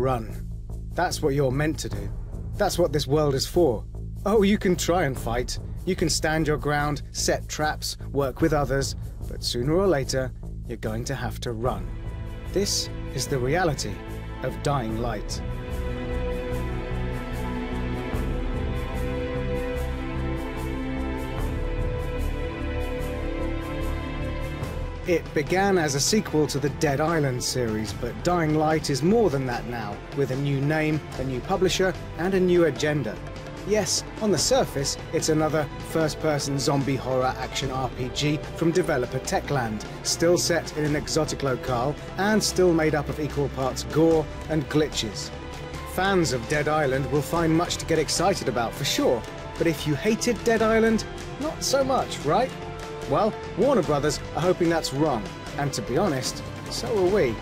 run. That's what you're meant to do. That's what this world is for. Oh, you can try and fight. You can stand your ground, set traps, work with others, but sooner or later, you're going to have to run. This is the reality of Dying Light. It began as a sequel to the Dead Island series, but Dying Light is more than that now, with a new name, a new publisher, and a new agenda. Yes, on the surface, it's another first-person zombie horror action RPG from developer Techland, still set in an exotic locale, and still made up of equal parts gore and glitches. Fans of Dead Island will find much to get excited about for sure, but if you hated Dead Island, not so much, right? Well, Warner Brothers are hoping that's wrong, and to be honest, so are we.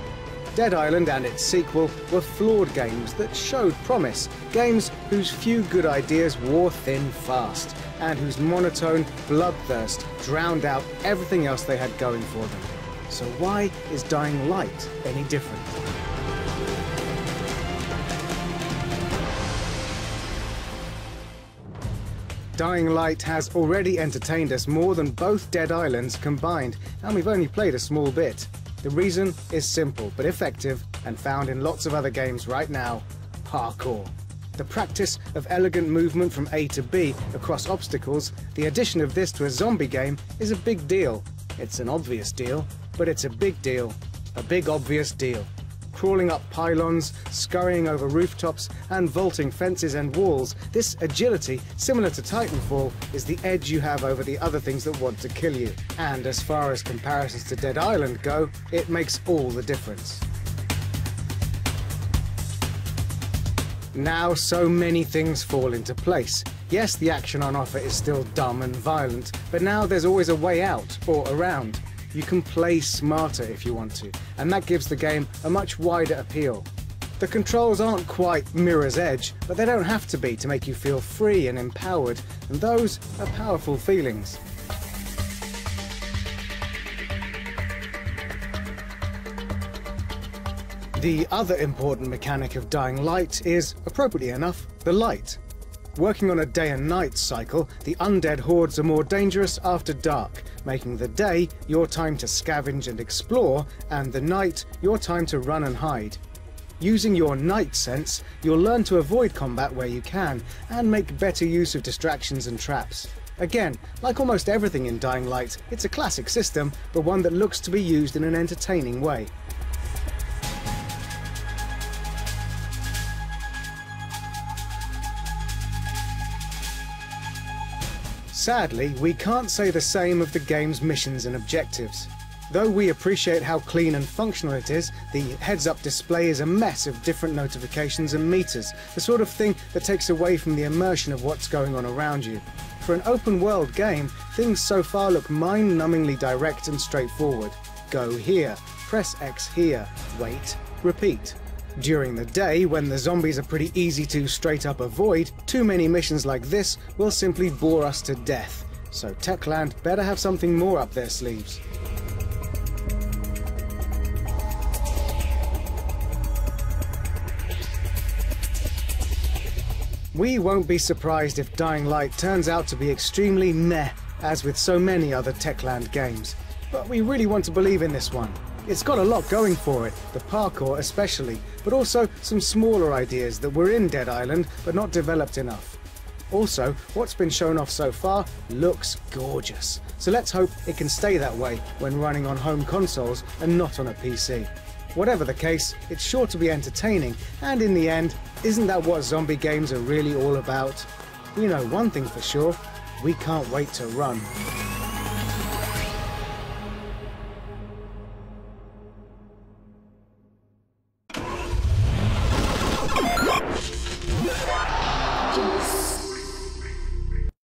Dead Island and its sequel were flawed games that showed promise, games whose few good ideas wore thin fast, and whose monotone bloodthirst drowned out everything else they had going for them. So why is Dying Light any different? Dying Light has already entertained us more than both Dead Islands combined, and we've only played a small bit. The reason is simple but effective and found in lots of other games right now: parkour. The practice of elegant movement from A to B across obstacles, the addition of this to a zombie game is a big deal. It's an obvious deal, but it's a big deal. A big obvious deal. Crawling up pylons, scurrying over rooftops, and vaulting fences and walls, this agility, similar to Titanfall, is the edge you have over the other things that want to kill you. And as far as comparisons to Dead Island go, it makes all the difference. Now so many things fall into place. Yes, the action on offer is still dumb and violent, but now there's always a way out, or around. You can play smarter if you want to, and that gives the game a much wider appeal. The controls aren't quite Mirror's Edge, but they don't have to be to make you feel free and empowered, and those are powerful feelings. The other important mechanic of Dying Light is, appropriately enough, the light. Working on a day and night cycle, the undead hordes are more dangerous after dark, making the day your time to scavenge and explore, and the night your time to run and hide. Using your night sense, you'll learn to avoid combat where you can, and make better use of distractions and traps. Again, like almost everything in Dying Light, it's a classic system, but one that looks to be used in an entertaining way. Sadly, we can't say the same of the game's missions and objectives. Though we appreciate how clean and functional it is, the heads-up display is a mess of different notifications and meters, the sort of thing that takes away from the immersion of what's going on around you. For an open-world game, things so far look mind-numbingly direct and straightforward. Go here, press X here, wait, repeat. During the day, when the zombies are pretty easy to straight up avoid, too many missions like this will simply bore us to death. So Techland better have something more up their sleeves. We won't be surprised if Dying Light turns out to be extremely meh, as with so many other Techland games. But we really want to believe in this one. It's got a lot going for it, the parkour especially, but also some smaller ideas that were in Dead Island but not developed enough. Also, what's been shown off so far looks gorgeous, so let's hope it can stay that way when running on home consoles and not on a PC. Whatever the case, it's sure to be entertaining, and in the end, isn't that what zombie games are really all about? You know one thing for sure, we can't wait to run.